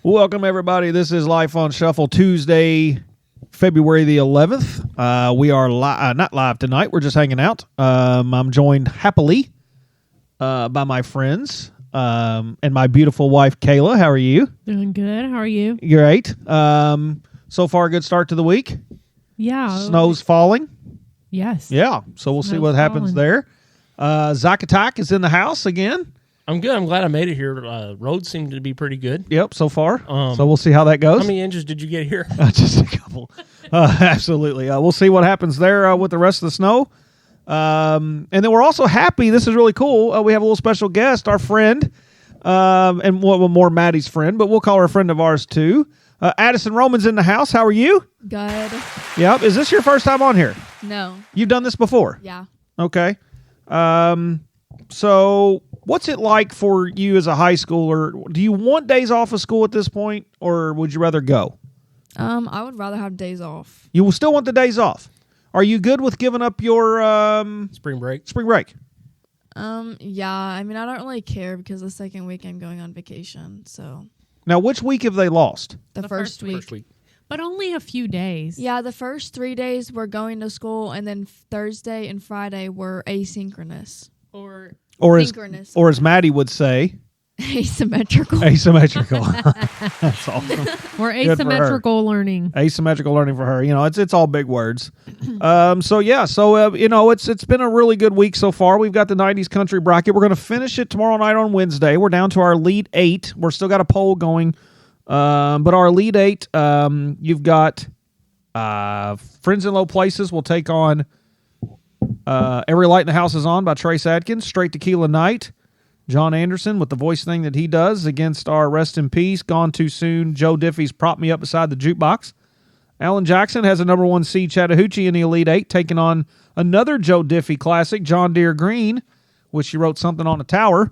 Welcome, everybody. This is Life on Shuffle, Tuesday, February the 11th. We are not live tonight. We're just hanging out. I'm joined happily by my friends and my beautiful wife, Kayla. How are you? Doing good. How are you? Great. So far, a good start to the week. Yeah. Snow's falling. Yes. Yeah. So we'll see what happens there. Zakatak is in the house again. I'm good. I'm glad I made it here. Roads seem to be pretty good. Yep, so far. So we'll see how that goes. How many inches did you get here? Just a couple. Absolutely. We'll see what happens there with the rest of the snow. And then we're also happy. This is really cool. We have a little special guest, our friend, and more Maddie's friend, but we'll call her a friend of ours too. Addison Rohmann's in the house. How are you? Good. Yep. Is this your first time on here? No. You've done this before? Yeah. Okay. So what's it like for you as a high schooler? Do you want days off of school at this point, or would you rather go? I would rather have days off. You will still want the days off. Are you good with giving up your spring break? Spring break. Yeah. I mean, I don't really care because the second week I'm going on vacation. So Now, which week have they lost? the first week. First week. But only a few days. Yeah, the first 3 days we're going to school, and then Thursday and Friday were asynchronous. Or Synchronous. Or as Maddie would say, asymmetrical. asymmetrical. That's awesome. or asymmetrical learning. Asymmetrical learning for her. You know, it's all big words. So it's been a really good week so far. We've got the 90s country bracket. We're going to finish it tomorrow night on Wednesday. We're down to our Elite 8. We're still got a poll going. But our Elite 8, you've got Friends in Low Places will take on Every Light in the House is On by Trace Adkins, Straight Tequila Night, John Anderson with the voice thing that he does against our Rest in Peace, Gone Too Soon, Joe Diffie's Prop Me Up Beside the Jukebox. Alan Jackson has a number one seed Chattahoochee in the Elite 8, taking on another Joe Diffie classic, John Deere Green, which she wrote something on a tower.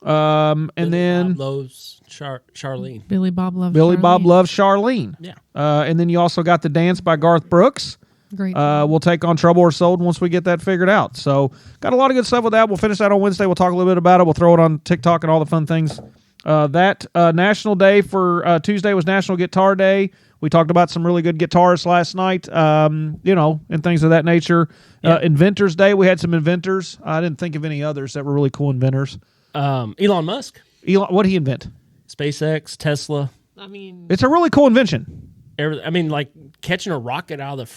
And then Bob loves Charlene. Billy Bob Loves Billy Charlene. Bob Loves Charlene. Yeah. And then you also got The Dance by Garth Brooks. Great. We'll take on Trouble or Sold once we get that figured out. So got a lot of good stuff with that. We'll finish that on Wednesday. We'll talk a little bit about it. We'll throw it on TikTok and all the fun things. That National Day for Tuesday was National Guitar Day. We talked about some really good guitarists last night, and things of that nature. Yeah. Inventors Day, we had some inventors. I didn't think of any others that were really cool inventors. Elon Musk. What did he invent? SpaceX, Tesla. I mean, It's a really cool invention. Like catching a rocket out of the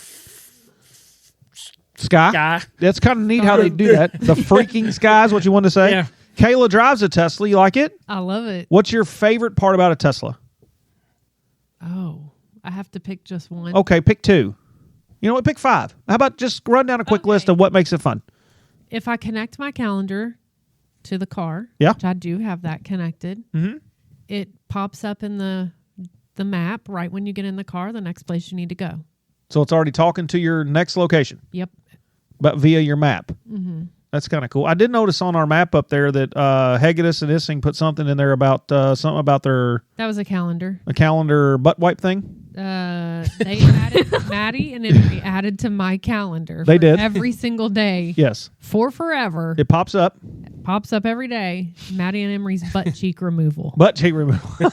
Sky. sky. That's kind of neat how they do that. The freaking sky is what you want to say? Yeah. Kayla drives a Tesla. You like it? I love it. What's your favorite part about a Tesla? Oh, I have to pick just one. Okay, pick two. You know what? Pick five. How about just run down a quick list of what makes it fun? If I connect my calendar to the car, Yeah. which I do have that connected, it pops up in the map right when you get in the car, the next place you need to go. So it's already talking to your next location, Yep. but via your map. Mm-hmm. That's kind of cool. I did notice on our map up there that Hegedus and Issing put something in there about something about their That was a calendar. calendar butt wipe thing. They added Maddie and Emery added to my calendar. They did. Every single day. Yes. For forever. It pops up. Pops up every day. Maddie and Emery's butt cheek removal. Butt cheek removal.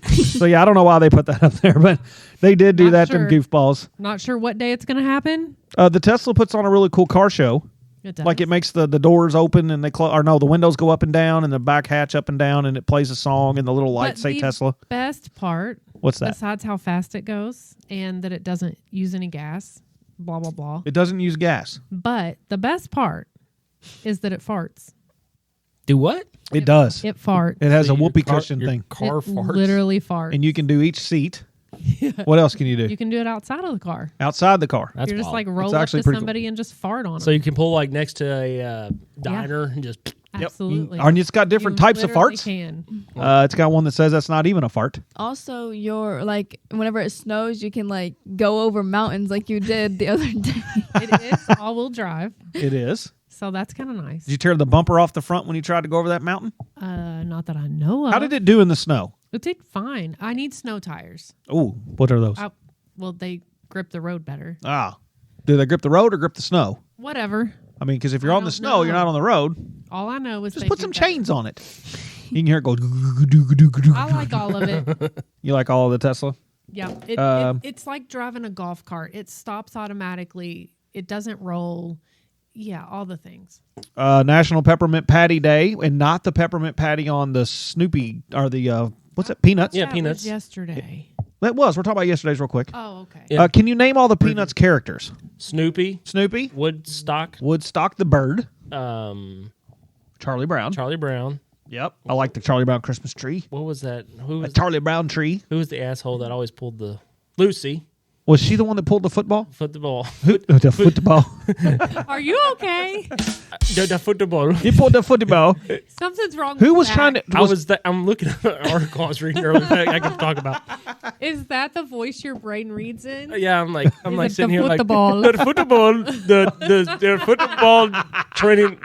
So, yeah, I don't know why they put that up there, but they did do Not that, sure. them goofballs. Not sure what day it's going to happen. The Tesla puts on a really cool car show. It does. Like it makes the doors open and the windows go up and down and the back hatch up and down and it plays a song and the little lights say the Tesla. Best part, What's that? besides how fast it goes and that it doesn't use any gas, blah, blah, blah. It doesn't use gas. But the best part is that it farts. Do what? It does. It farts. It has So a your whoopee car- cushion your thing. Car It farts. literally farts. And you can do each seat. What else can you do? You can do it outside of the car. Outside the car. That's You're just wild. like roll up actually to pretty somebody and just fart on them. So you can pull like next to a diner and just. Absolutely. And it's got different You types of literally farts. Can. It's got one that says that's not even a fart. Also, whenever it snows, you can go over mountains like you did the other day. It is all-wheel drive, It is. so that's kind of nice. Did you tear the bumper off the front when you tried to go over that mountain? Not that I know of. How did it do in the snow? It did fine. I need snow tires. Oh, what are those? Well, they grip the road better. Do they grip the road or grip the snow? Whatever. I mean, because if you're I on the don't snow, you're know. not on the road. All I know is Just they put do some better. chains on it. You can hear it go. I like all of it. You like all of the Tesla? Yeah, it's like driving a golf cart. It stops automatically. It doesn't roll. Yeah, all the things. National Peppermint Patty Day, and not the peppermint patty on the Snoopy or the what's it? Peanuts. Yeah, That Peanuts. was yesterday. That was. We're talking about yesterday's real quick. Oh, okay. Yeah. Can you name all the Peanuts characters? Snoopy, Snoopy, Woodstock, Woodstock the bird, Charlie Brown. Charlie Brown. Yep, I like the Charlie Brown Christmas tree. What was that? Who A was Charlie Brown tree. who was the asshole that always pulled the Lucy Was she the one that pulled the football? football? The football. Are you okay? The football. He pulled the football. Something's wrong. Who with was that. trying to? I'm looking at an article I was reading earlier that I could talk about. Is that the voice your brain reads in? Yeah, I'm like Is it sitting the here like football? the football, the football training,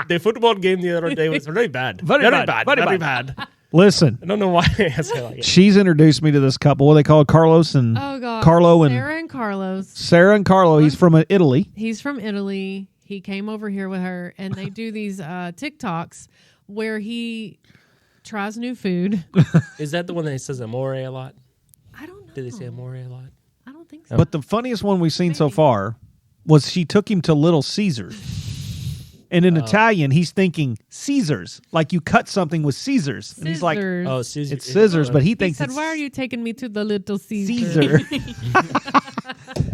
the football game the other day was really bad, Very bad. Listen, I don't know why I said like it. she's introduced me to this couple. What are they called? Carlos and Oh god. Carlo and Sarah and Carlos. Sarah and Carlo. He's from Italy. He's from Italy. He came over here with her, and they do these TikToks where he tries new food. Is that the one that says amore a lot? I don't know. Did they say amore a lot? I don't think so. But the funniest one we've seen so Maybe. far was she took him to Little Caesars. And in Italian, he's thinking Caesars, like you cut something with Caesars. And he's like, Scissors. Oh, Caesar. it's scissors, but he He thinks said, it's "Why are you taking me to the Little Caesar?" Caesar.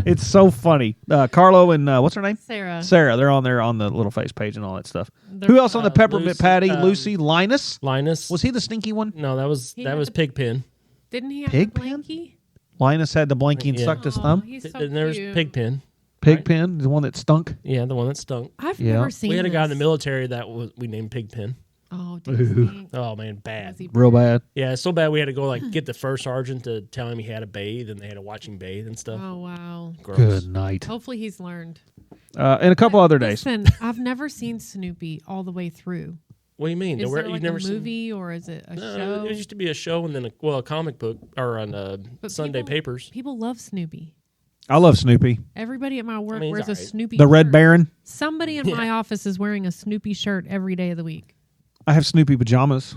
It's so funny. Carlo and what's her name? Sarah. Sarah. They're on there on the little face page and all that stuff. They're- Who else on the peppermint Lucy, patty? Lucy, Linus. Linus. Was he the stinky one? No, that was He had the- Pigpen. Didn't he have Pigpen? a blankie? Linus had the blankie and Yeah. sucked his Aw, thumb. He's so And there's cute. Pigpen. Pigpen, the one that stunk. Yeah, the one that stunk. I've Yeah. never seen. We had a guy in the this. military that we named Pigpen. Oh, did he stink? Oh man, Was bad. he Real bad. Yeah, it's so bad we had to go like get the first sergeant to tell him he had to bathe, and they had to watch him bathe and stuff. Oh wow. Gross. Good night. Hopefully he's learned. And a couple other days. Listen, I've never seen Snoopy all the way through. What do you mean? Is there You've like never a seen? movie or is it a No, show? it used to be a show and then a comic book or on But Sunday people- papers. People love Snoopy. I love Snoopy. Everybody at my work mean, he's wears a alright. Snoopy. The Red shirt. Baron. Somebody in my office is wearing a Snoopy shirt every day of the week. I have Snoopy pajamas.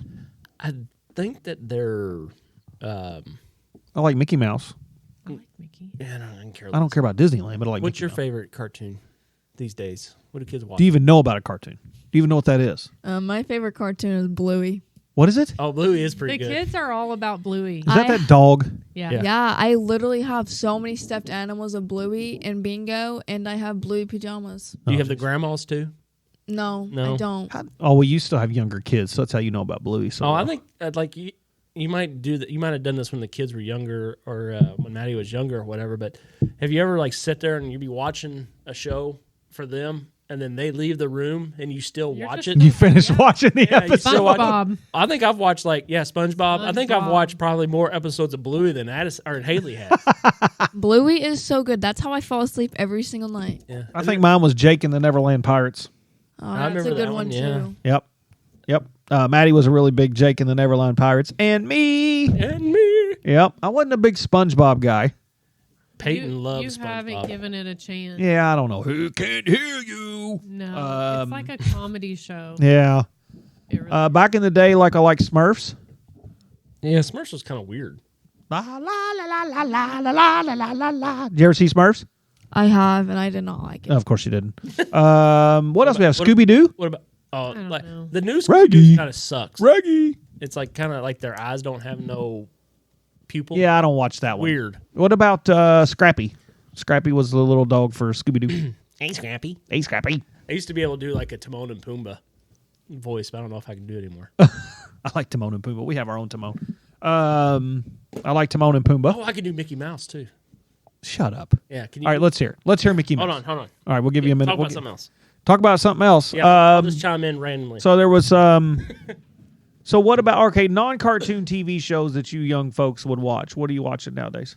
I think that they're. I like Mickey Mouse. I like Mickey. Yeah, I don't care. I don't care about Disneyland, but I like What's Mickey your Mouse. favorite cartoon these days? What do kids watch? Do you even know about a cartoon? Do you even know what that is? My favorite cartoon is Bluey. What is it? Is Oh, Bluey is pretty The good. kids are all about Bluey. that that dog? Yeah. Yeah. Yeah, I literally have so many stuffed animals of Bluey and Bingo, and I have Bluey pajamas. Do you have the grandmas too? No, No. I don't. Oh, well, you still have younger kids, so that's how you know about Bluey. So Oh, I think like you might do that. You might have done this when the kids were younger, or when Maddie was younger, or whatever. But have you ever like sit there and you be watching a show for them, and then they leave the room, and you still You're watch just- it? you finished watching the Yeah, you episode. still watch- SpongeBob. I think I've watched SpongeBob. I think I've SpongeBob. watched probably more episodes of Bluey than Addis or Haley has. Bluey is so good. That's how I fall asleep every single night. Yeah, I think mine was Jake and the Neverland Pirates. Oh, I that's a remember good that one, one, yeah. too. Yep. Maddie was a really big Jake and the Neverland Pirates, and me. and me. Yep, I wasn't a big SpongeBob guy. Peyton loves You haven't SpongeBob. given it a chance. Yeah, I don't know who can't hear you. No, it's like a comedy show. Yeah, It really back in the day, like I like Smurfs. Yeah, Smurfs was kind of weird. La la la la la la la la la la la la. Did you ever see Smurfs? I have, and I did not like it. No, of course you didn't. What else we have? what- Scooby Doo. What about? Oh, don't like know. the new Reggie. Scooby kind of sucks. Reggie. It's like kind of like their eyes don't have no pupil. Yeah, I don't watch that one. weird. What about Scrappy? Scrappy was the little dog for Scooby Doo. Hey, Scrappy. Hey, Scrappy. I used to be able to do like a Timon and Pumbaa voice, but I don't know if I can do it anymore. I like Timon and Pumbaa. We have our own Timon. I like Timon and Pumbaa. Oh, I can do Mickey Mouse too. Shut up. Yeah, can you? All right, let's hear Mickey Mouse. hold on. All right, we'll give you a minute. Talk We'll about something else. talk about something else. Yeah, I'll just chime in randomly. So there was So what about non-cartoon TV shows that you young folks would watch? What are you watching nowadays?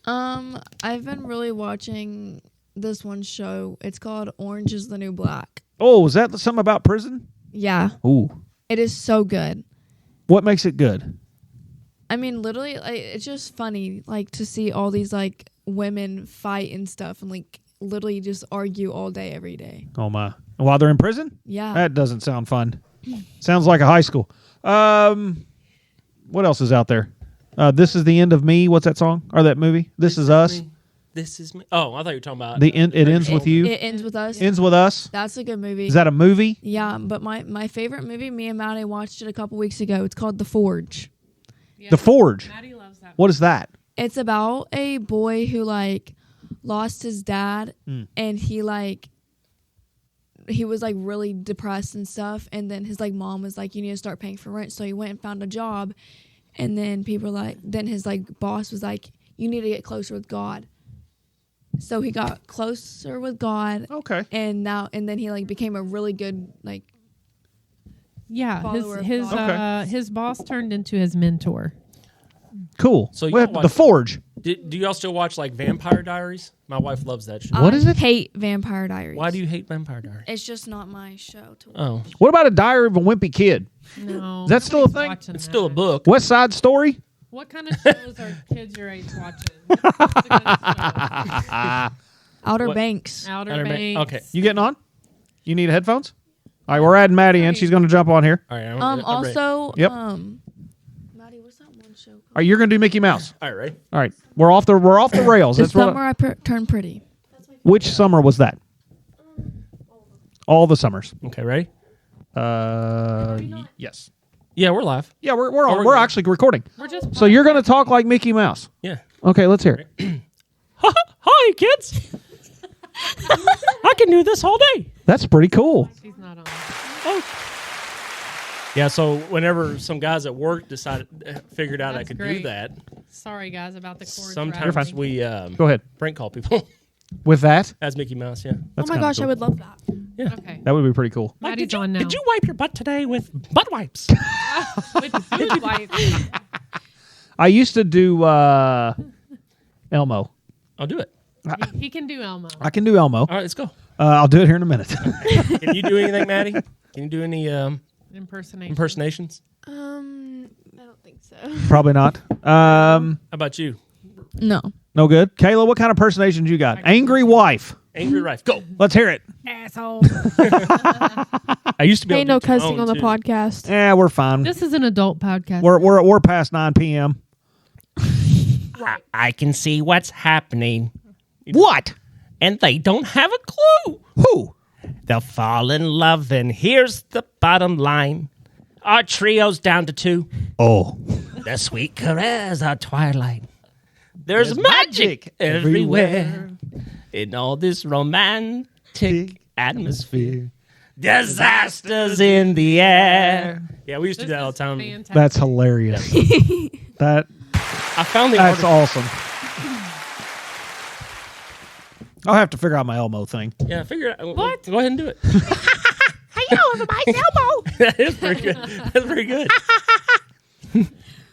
I've been really watching this one show. It's called Orange is the New Black. Oh, is that something about prison? Yeah, Ooh, it is so good. what makes it good? I mean, literally, like, it's just funny, like, to see all these, like, women fight and stuff and, like, literally just argue all day, every day. Oh my! While they're in prison? Yeah. That doesn't sound fun. Sounds like a high school. What else is out there? This is the end of me. What's that song or that movie? This is us. This is me. Oh, I thought you were talking about The end. It ends with you. It ends with us. Ends with us. That's a good movie. Is that a movie? Yeah, but my favorite movie, me and Maddie watched it a couple weeks ago. It's called The Forge. Yeah. The Forge. Maddie loves that. What is that? It's about a boy who like lost his dad and he was like really depressed and stuff, and then his like mom was like, you need to start paying for rent, so he went and found a job, and then his like boss was like, you need to get closer with God. So he got closer with God. Okay. And then he like became a really good like Yeah, follower of his God. his boss turned into his mentor. Cool. So you What- watch- The Forge. Do y'all still watch like Vampire Diaries? My wife loves that show. What is it? I hate Vampire Diaries. Why do you hate Vampire Diaries? It's just not my show to watch. Oh, What about A Diary of a Wimpy Kid? No, Is that still a thing? watching it's still a that. book. West Side Story? What kind of shows are kids your age watching? What's a good show? Outer What? Banks. Outer Outer Banks. Banks. Okay. You getting on? You need headphones? All right, we're adding Maddie in. She's going to jump on here. All right. I'm ready. Also, Yep. Maddie, what's that one show called? All right, you're going to do Mickey Mouse. All right. All right, we're off the rails. The That's what. Summer I Turned Pretty. Which summer was that? All the summers. Okay. Ready? Yes. Yeah, we're live. Yeah, we're we're we're good. actually recording. We're just So you're going to talk like Mickey Mouse. Yeah. Okay, let's hear it. Hi, kids. I can do this all day. That's pretty cool. She's not on. Yeah. So whenever some guys at work figured out I That's could do great. that, Sorry guys about the cord. sometimes rattling. we Go ahead. prank call people With that, as Mickey Mouse. Yeah. that's Oh my kinda gosh, cool. I would love that. Okay. That would be pretty cool. Maddie's on now. Did you wipe your butt today with butt wipes? With food wipe. I used to do Elmo. I'll do it. He can do Elmo. I can do Elmo. All right, let's go. I'll do it here in a minute. Can you do anything, Maddie? Can you do any Impersonation. impersonations? I don't think so. Probably not. How about you? No. No good. Kayla, what kind of impersonations you got? Angry wife. Angry Rife. Go. Let's hear it. Asshole. I used to be Ain't able no to do cussing Timon, on the too. podcast. Yeah, we're fine. This is an adult podcast. We're past 9 p.m. I can see what's happening, What? and they don't have a clue. Who? They'll fall in love, and here's the bottom line. Our trio's down to 2. Oh. The sweet caress of twilight. There's magic everywhere in all this romantic atmosphere. Disasters in the air. Yeah, we used to do that all the time. Fantastic. That's hilarious. That's I found the article. awesome. I'll have to figure out my Elmo thing. Yeah, figure it out. What? Go ahead and do it. Hello, my Elmo. That is pretty good. That's pretty good.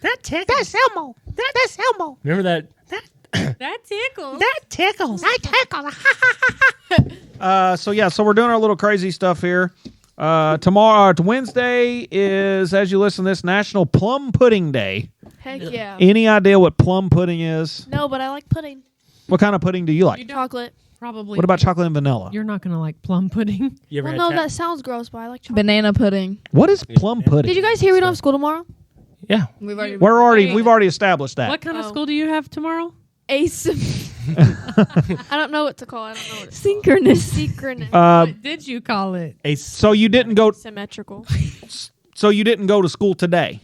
That tickles. That's Elmo. That's Elmo. Remember that? That tickles. That tickles. I tickle. So we're doing our little crazy stuff here. Tomorrow, Wednesday is, as you listen to this, National Plum Pudding Day. Heck yeah. Any idea what plum pudding is? No, but I like pudding. What kind of pudding do you like? You don't Chocolate. probably. What about chocolate and vanilla? You're not gonna like plum pudding. You ever Well, had no, tap- that sounds gross, but I like chocolate. Banana pudding. What is plum pudding? Did you guys hear we don't have school tomorrow? Yeah. We've already We've already established that. What kind of Oh. school do you have tomorrow? Ace. I don't know what to call it. I don't know what it's synchronous. Synchronous. What did you call it? So you didn't go. Symmetrical. So you didn't go to school today.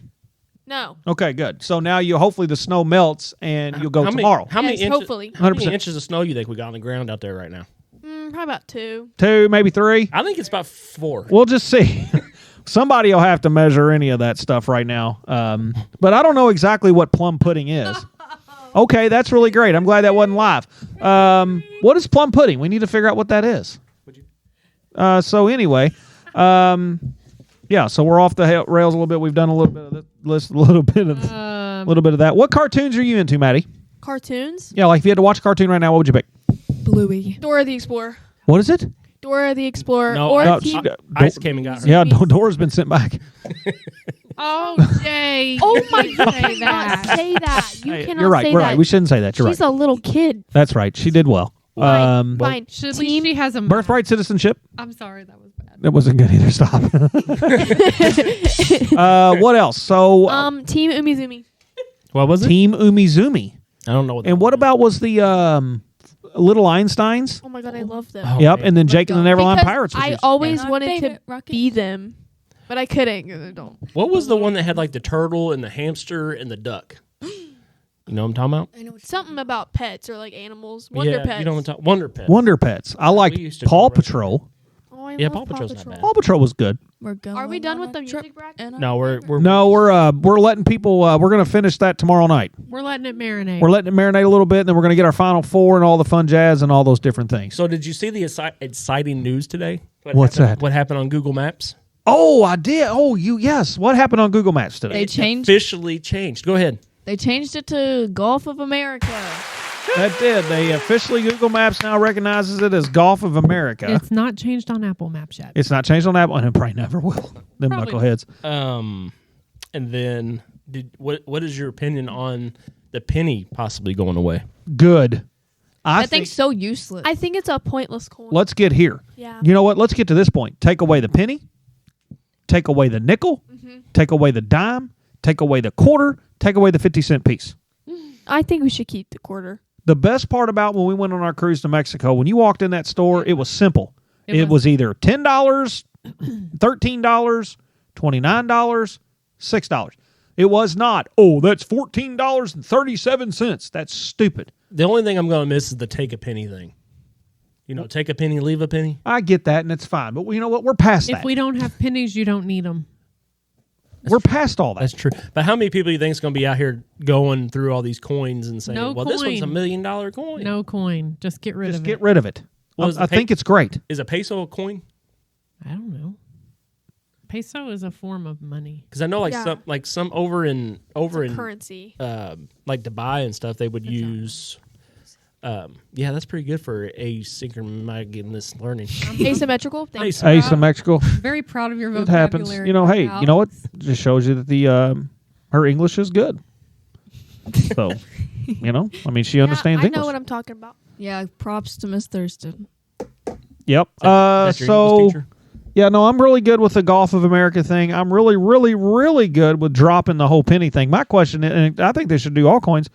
No. Okay, good. So now you hopefully the snow melts and you'll go How many- tomorrow. How many Yes, inches? hopefully. How many 100%. inches of snow you think we got on the ground out there right now? Probably about 2. 2, maybe 3. I think it's about 4. We'll just see. Somebody will have to measure any of that stuff right now. But I don't know exactly what plum pudding is. Okay, that's really great. I'm glad that wasn't live. What is plum pudding? We need to figure out what that is. So anyway, yeah. So we're off the rails a little bit. We've done a little bit of this list, a little bit of that. What cartoons are you into, Maddie? Cartoons. Yeah, like if you had to watch a cartoon right now, what would you pick? Bluey. Dora the Explorer. What is it? Dora the Explorer. No, or I- Team- Ice came and got her. Yeah, Dora's been sent back. Oh, Jay. Oh my you God! say Cannot that. say that. You Hey, cannot you're right. say We're that. right. We shouldn't say that. You're She's right. a little kid. That's right. She did well. Fine. Should Team- she has a Birthright citizenship. I'm sorry, that was bad. That wasn't good either. Stop. What else? So Team Umizoomi. What was it? Team Umizoomi. I don't know what. And what about was the Little Einsteins? Oh my god, I love them. Oh, Yep. man. And then Jake and the Neverland Because Pirates. Was I yours. always My wanted to favorite rocket. be them, but I couldn't. 'Cause I don't. What was the one that had like the turtle and the hamster and the duck? You know what I'm talking about? I know what Something about pets or like animals. Wonder yeah, Pets. you know what I'm talking. Wonder Pets. Wonder Pets. I liked We used to Paw go right Patrol. Oh, I Yeah, love Paw Patrol's not bad. Paw Patrol was good. we're going. Are we done with on the a trip music bracket? and No, we're No, we're letting people. We're going to finish that tomorrow night. We're letting it marinate. We're letting it marinate a little bit, and then we're going to get our final four and all the fun jazz and all those different things. So did you see the exciting news today? What's that? What happened on Google Maps? Oh, I did. Oh, yes. What happened on Google Maps today? They changed. Officially changed. Go ahead. They changed it to Gulf of America. That did. They officially Google Maps now recognizes it as Gulf of America. It's not changed on Apple Maps yet. It's not changed on that one, and it probably never will. Them Probably. knuckleheads. And then what is your opinion on the penny possibly going away? Good. I That think. thing's so useless. I think it's a pointless coin. Let's get here. Yeah. You know what? Let's get to this point. Take away the penny. Take away the nickel. Take away the dime. Take away the quarter. Take away the 50-cent piece. I think we should keep the quarter. The best part about when we went on our cruise to Mexico, when you walked in that store, it was simple. It was either $10, $13, $29, $6. It was not, that's $14.37. That's stupid. The only thing I'm going to miss is the take a penny thing. You know, take a penny, leave a penny. I get that, and it's fine. But you know what? We're past If that. we don't have pennies, you don't need them. We're past all that. That's true. But how many people do you think is going to be out here going through all these coins and saying, No well, this one's $1 coin. million coin? No coin. Just get rid Just of get it. rid of it. Well, is the I think it's great. Is a peso a coin? I don't know. Peso is a form of money. Because I know Yeah. some over in Currency. like Dubai and stuff, they would use. Yeah, that's pretty good for asynchronous learning. Asymmetrical. Thanks. Asymmetrical. Very proud of your It vocabulary. happens. You know, hey, you know what? Just shows you that the her English is good. So, you know, I mean, she understands I English. know what I'm talking about. yeah, props to Miss Thurston. Yep. That's your So, English teacher? yeah, no, I'm really good with the Gulf of America thing. I'm really, really, really good with dropping the whole penny thing. My question, and I think they should do all coins,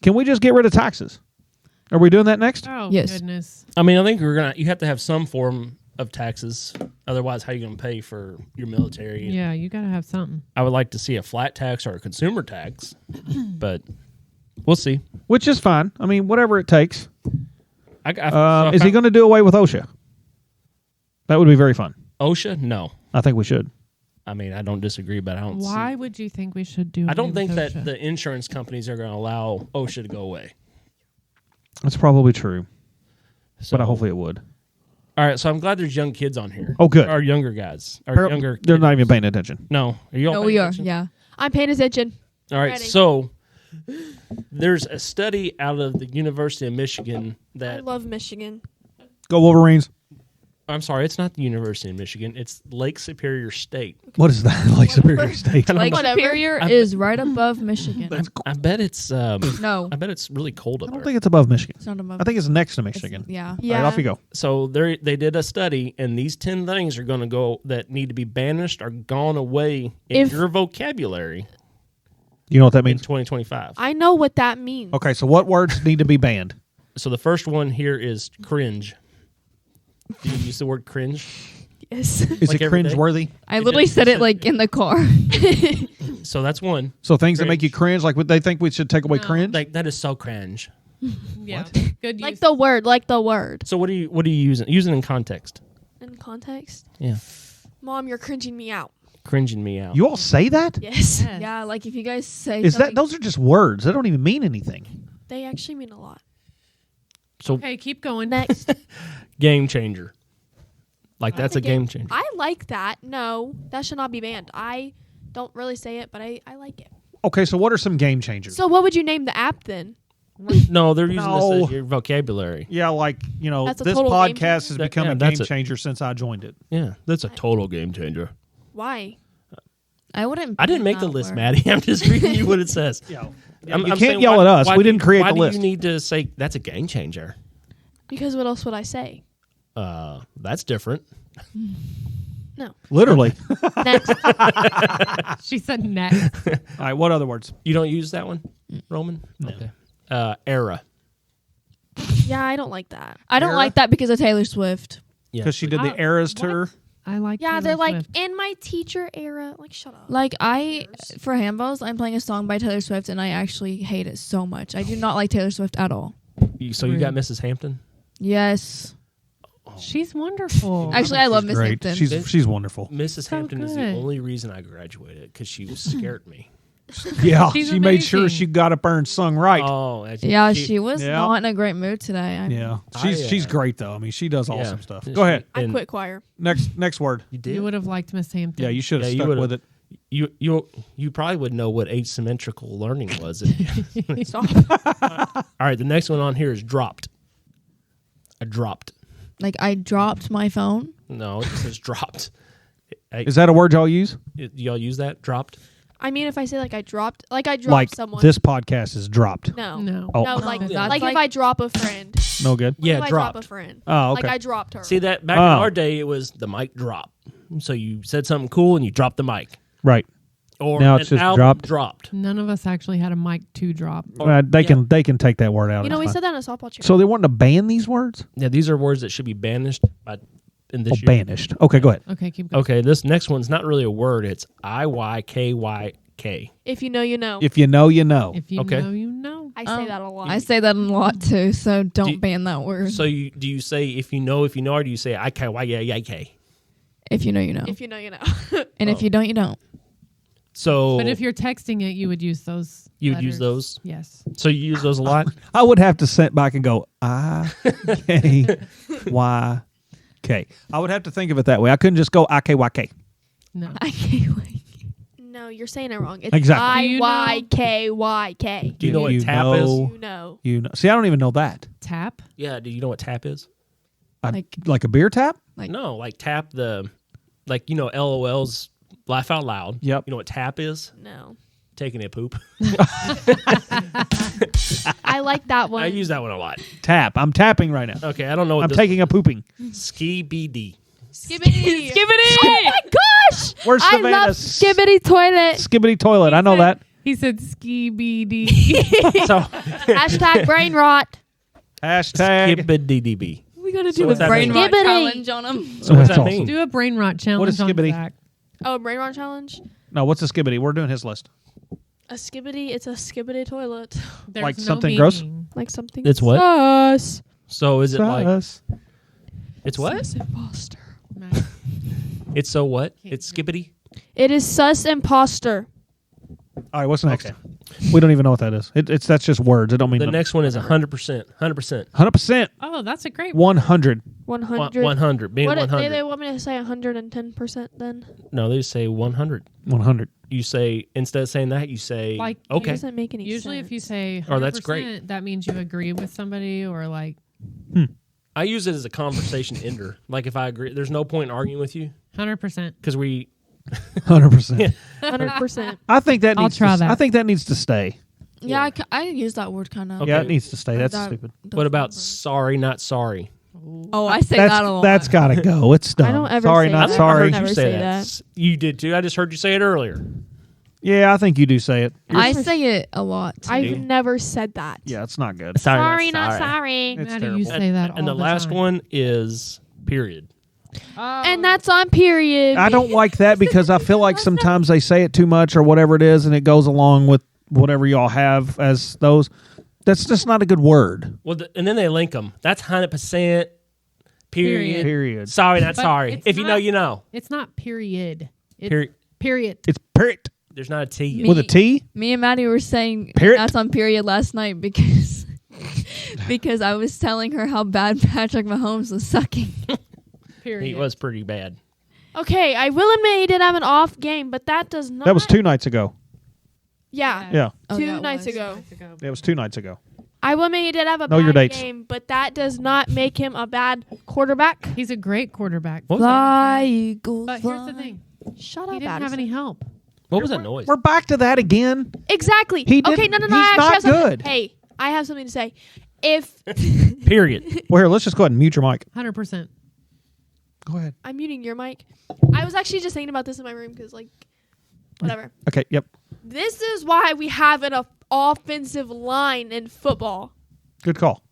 can we just get rid of taxes? Are we doing that next? Oh, Yes. goodness. I mean, I think you have to have some form of taxes. Otherwise, how are you going to pay for your military? Yeah, you got to have something. I would like to see a flat tax or a consumer tax, but we'll see. Which is fine. I mean, whatever it takes. Is he going going to do away with OSHA? That would be very fun. OSHA? No. I think we should. I mean, I don't disagree, but I don't. Why See, would you think we should do I don't away think with that OSHA? the insurance companies are going to allow OSHA to go away. That's probably true. So, But hopefully it would. all right. So I'm glad there's young kids on here. Oh, good. Or younger guys. Or younger. They're not kids. even paying attention. No. Are you all No, paying we are. attention? Yeah. I'm paying attention. All right. Ready. So there's a study out of the University of Michigan I that. love Michigan. Go Wolverines. I'm sorry. It's not the University of Michigan. It's Lake Superior State. What is that? Like Superior State. Lake Whatever. Superior is right above Michigan. I bet it's. No, I bet it's really cold up I don't there. think it's above Michigan. it's not above. I think it's next to it's- Michigan. Yeah. Yeah. All right, off you go. So they did a study, and these 10 things are going to go that need to be banished or gone away in If- your vocabulary You know what that in means? 2025. I know what that means. Okay, so what words need to be banned? So the first one here is cringe. Do you use the word cringe? Yes. Is Like it every day? cringe-worthy? I literally said it like in the car. So that's one. So things that make you cringe, like what they think we should take away No. cringe? Like that is so cringe. Yeah. Good use. Like the word. Like the word. So what do you use it? Use it in context. In context. Yeah. Mom, you're cringing me out. Cringing me out. You all say that? Yes. Yes. Yeah, like if you guys say Is that something- those are just words. They don't even mean anything. They actually mean a lot. So Okay, keep going. Next. game changer. Like that's a game changer. I like that. No, that should not be banned. I don't really say it, but I like it. Okay, so what are some game changers? So what would you name the app then? No, they're using No. this as your vocabulary. Yeah, like, you know, That's a this total game podcast changer? has That- become yeah, a game that's a- changer since I joined it. Yeah, that's a total game changer. Why? I wouldn't. I didn't ban make the that list, word. Maddie. I'm just reading you what it says. Yeah. I'm you can't saying, yell why- at us. why We do didn't you- create why the do list. you need to say that's a game changer? Because what else would I say? That's different. No. Literally. Next. She said next. All right, what other words? You don't use that one, Roman? No. Okay. Era. Yeah, I don't like that. I don't Era? like that because of Taylor Swift. Yeah. Because she did the Eras tour. I like. Yeah, Taylor they're like Swift. in my teacher era. Like, shut up. Like for handballs, I'm playing a song by Taylor Swift, and I actually hate it so much. I do not like Taylor Swift at all. So you got Mrs. Hampton? Yes. She's wonderful. Actually, I love She's Miss great. Hampton. She's wonderful. Mrs. So Hampton is the good. only reason I graduated because she scared me. Yeah, She's she made sure amazing. she got up there and sung right. Oh, Yeah, she was Yeah. not in a great mood today. Yeah, I, she's great though. I mean, she does awesome Yeah. stuff. She- Go ahead. I and- quit choir. Next word. You did. You would have liked Miss Hampton. Yeah, you should have Yeah, you stuck would've- with it. You probably would know what asymmetrical learning was. Stop. All right, the next one on here is dropped. I dropped. Like I dropped my phone. No, it says dropped. Is that a word y'all use? Y'all use that? Dropped? I mean, if I say like I dropped Like someone. this podcast is dropped. No. No. Oh. No, like That's like if like- I drop a friend. No good. Like Yeah, if I dropped. drop a friend. Oh, okay. Like I dropped her. See that back in Oh. our day, it was the mic drop. So you said something cool and you dropped the mic, Right. or Now it's an just album dropped. None of us actually had a mic to drop. They yeah. can take that word out. You know, It's we fine. said that in a softball chair. So they wanting to ban these words? Yeah, these are words that should be banished in this year. Banished. Okay, go ahead. Okay, keep going. Okay, this next one's not really a word. It's IYKYK. If you know, you know. If you know, you know. If you Okay. know, you know. I say that a lot. I say that a lot too, so don't Do- ban that word. So do you say if you know, or do you say IKYK? If you know, you know. If you know, you know. And if you don't, you don't. So But if you're texting it, you would use those. you would use letters. those. Yes. So you use those a lot. I would have to sit back and go IKYK. I would have to think of it that way. I couldn't just go IKYK. No. I can't wait. No, you're saying it wrong. It's Exactly. Do you know- IYKYK. Do you know what You tap know- is? You know. You know. See, I don't even know that. Tap. Yeah. Do you know what tap is? Like a beer tap? No, like tap LOL's laugh out loud. Yep. You know what tap is? No. Taking a poop. I like that one. I use that one a lot. Tap. I'm tapping right now. Okay, I don't know what I'm this taking a pooping. ski BD. Skibbity. Skibbity! Oh my gosh! Where's I Savannah? love Skibbity toilet. Skibbity toilet. I know that. He said ski BD. So Hashtag brain rot. Hashtag. skibbity. We gotta So do what's a that brain mean? rot Skibbity. challenge on them. So what's That's that awesome. mean? Do a brain rot challenge. What is on skibbity? Zach. Oh, brain rot challenge. No, what's a skibbity? We're doing his list. A skibbity. It's a skibbity toilet. There's Like no something gross? meaning. Like something. It's what? Sus. So is it like Sus. it's what? Sus imposter. Nice. It's so what? It's skibbity. It is sus imposter. All right, what's next? Okay. We don't even know what that is. That's just words. It don't mean The nothing. next one is 100%. 100%. 100%. Oh, that's a great one. 100. 100. 100. Being What do 100. they want me to say 110% then? No, they just say 100. 100. You say instead of saying that, you say Like, It okay. doesn't make any Usually, sense. if you say 100%, Oh, that's great. that means you agree with somebody or like I use it as a conversation ender. Like if I agree, there's no point in arguing with you 100%. because we 100%. 100%. I think that I'll needs try to, that. I think that needs to stay. Yeah, I use that word kind of. Okay. Yeah, it needs to stay. That's That- stupid. What about sorry, not sorry? Oh, I say that a lot. That's got to go. It's done. I don't ever Sorry, say not that. sorry. Never you say that. You did too. I just heard you say it earlier. Yeah, I think you do say it. I say it a lot. I've never said that. Yeah, it's not good. Sorry, not sorry. It's Maddie, terrible. you say that all And the last time. one is period. And that's on period. I don't like that because I feel like sometimes they say it too much or whatever it is, and it goes along with whatever y'all have as those. That's just not a good word. Well, and then they link them. That's 100%. Period. Period. Sorry, not But sorry. it's If you know, not- you know. It's not period. It's Period. period. It's period There's not a T. with a T. Me and Maddie were saying Period. that's on period last night because because I was telling her how bad Patrick Mahomes was sucking. Period. He was pretty bad. Okay, I will admit he did have an off game, but that does not. That was 2 nights ago. Yeah. Yeah, Oh, Two yeah, it nights was. ago. it was 2 nights ago. I will admit he did have a Know your bad dates. game, but that does not make him a bad quarterback. He's a great quarterback. What was that? Fly, Eagles, But here's the fly. thing. Shut He up, didn't have Addison. any help. What was that noise? We're back to that again. Exactly. He okay, didn't- no. he's I actually not have something. good. Hey, I have something to say. If Period. Well, here, let's just go ahead and mute your mic. 100%. Go ahead. I'm muting your mic. I was actually just thinking about this in my room because, like, whatever. Okay, yep. This is why we have an offensive line in football. Good call.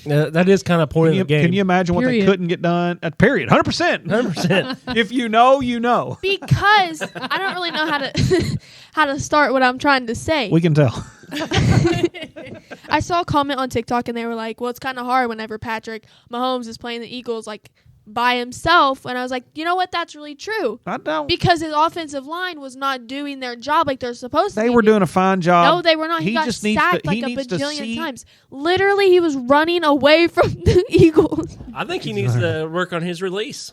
That is kind of point of the game. Can you imagine what Period. they couldn't get done? Period. 100%. 100%. If you know, you know. Because I don't really know how to how to start what I'm trying to say. We can tell. I saw a comment on TikTok and they were like, well, it's kind of hard whenever Patrick Mahomes is playing the Eagles like by himself. And I was like, you know what? That's really true. I don't. Because his offensive line was not doing their job like they're supposed to. They be were doing a fine job. No, they were not. He got just needs sacked to, like he a needs to bajillion see. times. Literally, he was running away from the Eagles. I think he needs to work on his release.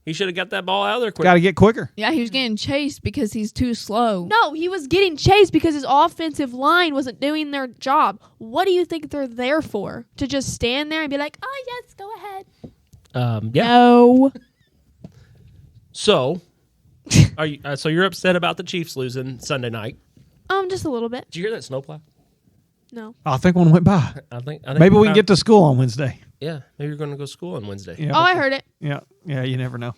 He should have got that ball out of there quick. Got to get quicker. Yeah, he was getting chased because he's too slow. No, he was getting chased because his offensive line wasn't doing their job. What do you think they're there for? To just stand there and be like, oh, yes, go ahead. Yeah. No. So, are you? So you're upset about the Chiefs losing Sunday night? Just a little bit. Did you hear that snowplow? No. I think one went by. I think Maybe we can get to school on Wednesday. Yeah, maybe you're going to go to school on Wednesday. Yeah. Oh, I heard it. Yeah, you never know.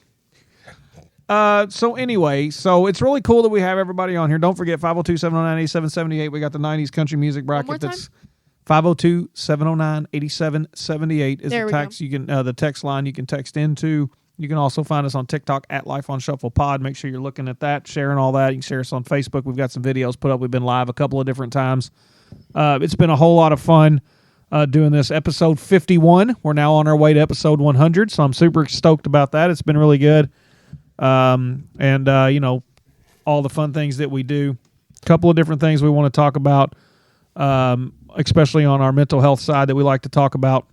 So anyway, so it's really cool that we have everybody on here. Don't forget 502-709-8778. We got the 90s country music bracket. more time? That's 502-709-8778 is There the we text you can the text line you can text into. You can also find us on TikTok at Life on Shuffle Pod. Make sure you're looking at that, sharing all that. You can share us on Facebook. We've got some videos put up. We've been live a couple of different times. It's been a whole lot of fun doing this. Episode 51. We're now on our way to episode 100, so I'm super stoked about that. It's been really good. And you know, all the fun things that we do. A couple of different things we want to talk about, especially on our mental health side that we like to talk about.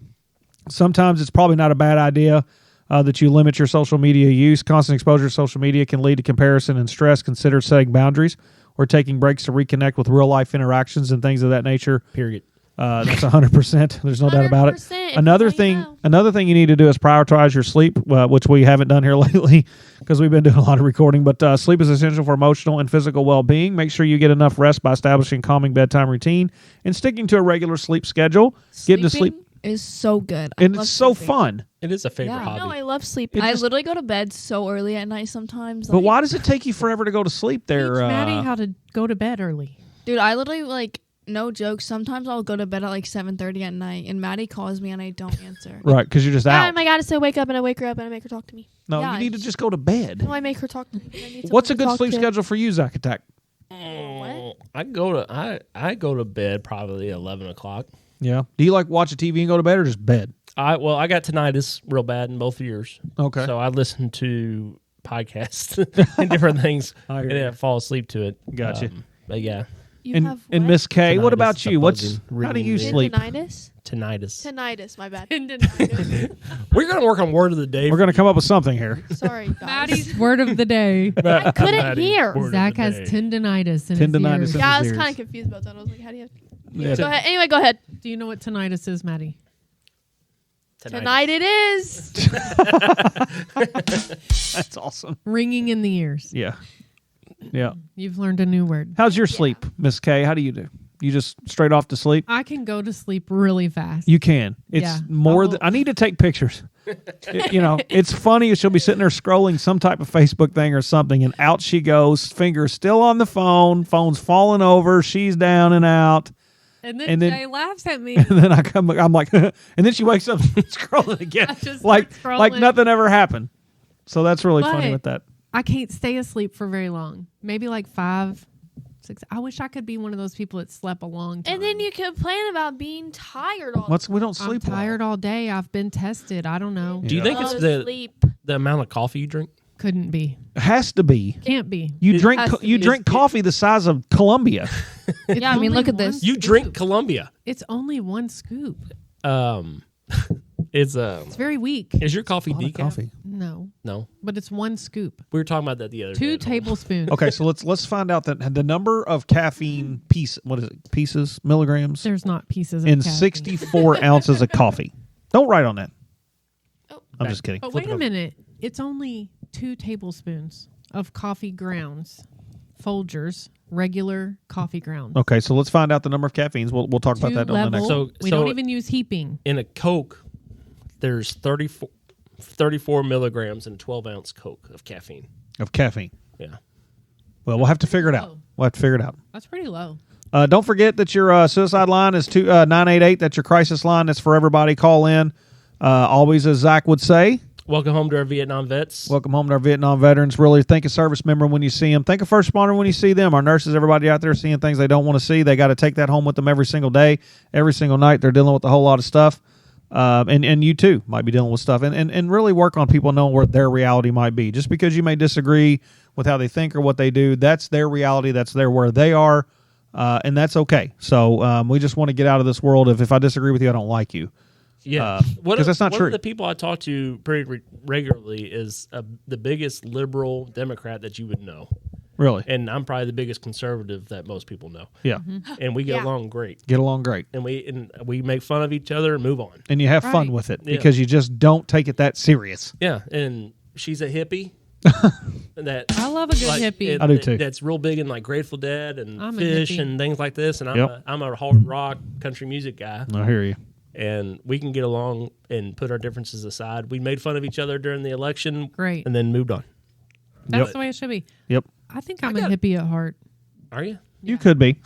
Sometimes it's probably not a bad idea that you limit your social media use. Constant exposure to social media can lead to comparison and stress. Consider setting boundaries or taking breaks to reconnect with real-life interactions and things of that nature. Period. That's 100%. There's no doubt about it. 100%, Another if you thing, know. another thing you need to do is prioritize your sleep, which we haven't done here lately because we've been doing a lot of recording. But sleep is essential for emotional and physical well-being. Make sure you get enough rest by establishing calming bedtime routine and sticking to a regular sleep schedule. Getting to sleep, Is so good. I and love it's so sleeping. fun. It is a favorite Yeah. hobby. No, I love sleeping. I literally go to bed so early at night sometimes. But like- why does it take you forever to go to sleep there? Teach Maddie how to go to bed early. Dude, I literally, like, no joke, sometimes I'll go to bed at like 7:30 at night and Maddie calls me and I don't answer. Right, because you're just Yeah, out. and my God, so I wake up and I wake her up and I make her talk to me. No, Yeah, you need to it's- just go to bed. No, I make her talk to me. I need What's a someone to good talk sleep to. schedule for you, Zach Attack? What? I go to bed probably 11 o'clock. Yeah. Do you like watch a TV and go to bed or just bed? I got tinnitus real bad in both ears. Okay. So I listen to podcasts and different things I hear and you. then I fall asleep to it. Gotcha. But yeah, You And have and what? Miss K, what Tinnitus, about you? What's buzzing, how do you ringing. sleep? Tinnitus? tinnitus. Tinnitus, my bad. We're going to work on word of the day. We're gonna come up with something here. Sorry, guys. Maddie's word of the day. I couldn't Maddie, hear. word of Zach the has day. tendinitis in Tendinitis his ears. in- Yeah, I his was kind ears. of confused about that. I was like, how do you... Yeah. Go ahead. Anyway, go ahead. Do you know what tinnitus is, Maddie? Tonight it is. That's awesome. Ringing in the ears. Yeah. Yeah. You've learned a new word. How's your sleep, Miss K? How do you do? You just straight off to sleep? I can go to sleep really fast. You can. It's Yeah. more I'll- than I need to take pictures. You know, it's funny. She'll be sitting there scrolling some type of Facebook thing or something, and out she goes, fingers still on the phone, phone's falling over, she's down and out. and and then- Jay laughs at me. And then I'm like, and then she wakes up scrolling again, I just like start like scrolling. nothing ever happened. So that's really funny But- with that. I can't stay asleep for very long. Maybe like 5, 6. I wish I could be one of those people that slept a long time. And then you complain about being tired all We don't I'm sleep. tired all day. I've been tested. I don't know. Do you Yeah. think Go it's to sleep. the amount of coffee you drink? Couldn't be. Has to be. Can't be. You It drink has to you be. drink coffee the size of Columbia. It's Yeah, I mean, only look at one this. You scoop. drink Columbia. It's only one scoop. It's It's very weak. is your coffee decaf? No, No. but it's one scoop. We were talking about that the other 2 day. tablespoons. Okay, so let's find out that the number of caffeine pieces, milligrams There's not pieces of in caffeine. 64 ounces of coffee. Don't write on that. Oh. I'm just kidding. But Flip wait it a over. minute. It's only 2 tablespoons of coffee grounds, Folgers, regular coffee grounds. Okay, so let's find out the number of caffeines. We'll talk about 2 that on the next. level. So- we so- don't even use heaping. In a Coke, there's 34 milligrams in a 12-ounce Coke of caffeine. Yeah. Well, we'll have to figure it out. That's pretty low. Don't forget that your suicide line is 988. That's your crisis line. That's for everybody. Call in. Always, as Zach would say, welcome home to our Vietnam vets. Welcome home to our Vietnam veterans. Really think a service member when you see them. Think a first responder when you see them. Our nurses, everybody out there seeing things they don't want to see. They got to take that home with them every single day, every single night. They're dealing with a whole lot of stuff. And you too might be dealing with stuff. And really work on people knowing where their reality might be. Just because you may disagree with how they think or what they do, that's their reality. That's where they are. And that's okay. So we just want to get out of this world of, if I disagree with you, I don't like you. Yeah, because that's not one true. Of the people I talk to pretty regularly is the biggest liberal Democrat that you would know. Really? And I'm probably the biggest conservative that most people know. Yeah. And we get along great. And we make fun of each other and move on. And you have fun with it because you just don't take it that serious. Yeah, and she's a hippie. I love a good hippie. I do too. That's real big in like Grateful Dead and I'm a Fish hippie. and things like this. And I'm a hard rock country music guy. I hear you. And we can get along and put our differences aside. We made fun of each other during the election. Great. And then moved on. That's the way it should be. Yep. I think I'm a hippie at heart. Are you? You could be.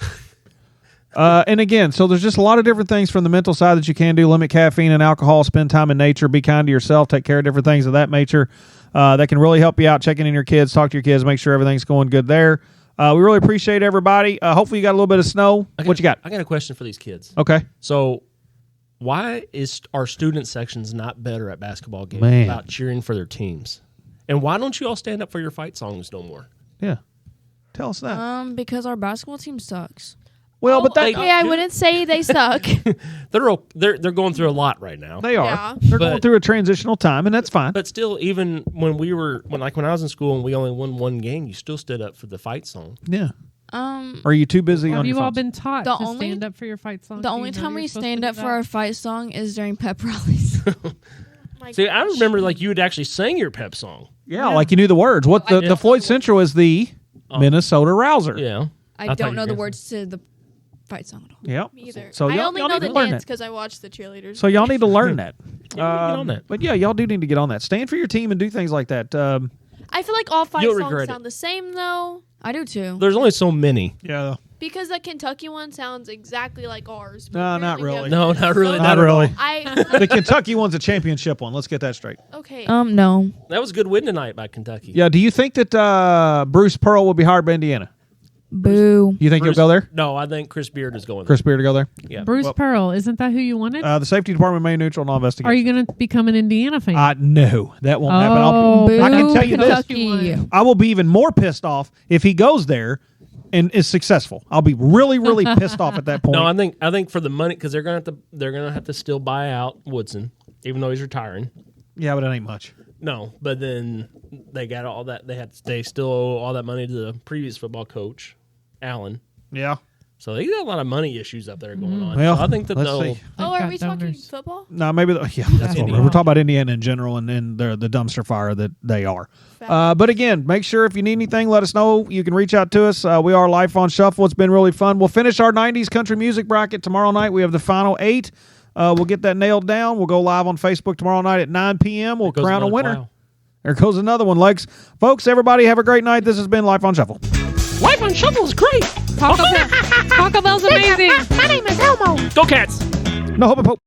And again, so there's just a lot of different things from the mental side that you can do. Limit caffeine and alcohol. Spend time in nature. Be kind to yourself. Take care of different things of that nature. That can really help you out. Checking in your kids. Talk to your kids. Make sure everything's going good there. We really appreciate everybody. Hopefully you got a little bit of snow. What you got? I got a question for these kids. Okay. So why is our student sections not better at basketball games about cheering for their teams? And why don't you all stand up for your fight songs no more? Yeah. Tell us that. Because our basketball team sucks. Well, but that Okay, I wouldn't say they suck. They're going through a lot right now. they are. Yeah. They're going through a transitional time, and that's fine. But still, even when I was in school and we only won one game, you still stood up for the fight song. Yeah. Are you too busy on Have your you all phones? been taught The to only- stand up for your fight song? The only time we stand up for our fight song is during pep rallies. See, I remember like you would actually sing your pep song. Yeah, like you knew the words. What the Floyd Central is the Minnesota Rouser. Yeah. I thought don't you know were the gonna- words to the fight song at all. Yep. Me either. So I y'all only need know to the learn dance that. because I watched the cheerleaders. So y'all need to learn that. Get on that. But yeah, y'all do need to get on that. Stand for your team and do things like that. I feel like all fight You'll songs regret sound the same though, I do too. There's only so many. Yeah. because the Kentucky one sounds exactly like ours. but No, not apparently we really. have No, different not really. songs. Not really. I The Kentucky one's a championship one. Let's get that straight. okay. No. That was a good win tonight by Kentucky. Yeah. Do you think that Bruce Pearl will be hired by Indiana? Boo. You think Bruce- he'll go there? No, I think Chris Beard is going Chris Beard to go there? there. Yeah. Bruce Pearl, isn't that who you wanted? The safety department may neutral non-investigation. Are you going to become an Indiana fan? No, that won't happen. Oh, I can boo, tell you this. Kentucky. I will be even more pissed off if he goes there and is successful. I'll be really, really pissed off at that point. No, I think for the money because they're gonna have to still buy out Woodson, even though he's retiring. Yeah, but it ain't much. No, but then they got all that. They still owe all that money to the previous football coach, Allen. Yeah. So they got a lot of money issues up there going on. Well, so I think that let's they'll. see. Oh, They've are we got talking donors. football? No, maybe. That's what we're talking about Indiana in general and the dumpster fire that they are. But again, make sure if you need anything, let us know. You can reach out to us. We are Life on Shuffle. It's been really fun. We'll finish our 90s country music bracket tomorrow night. We have the final 8. We'll get that nailed down. We'll go live on Facebook tomorrow night at 9 p.m. We'll crown a winner. Wow. There goes another one, Lex. Folks, everybody have a great night. This has been Life on Shuffle. Life on Shuffle is great. Taco Bell's amazing. My name is Elmo. Go Cats. No hope and hope.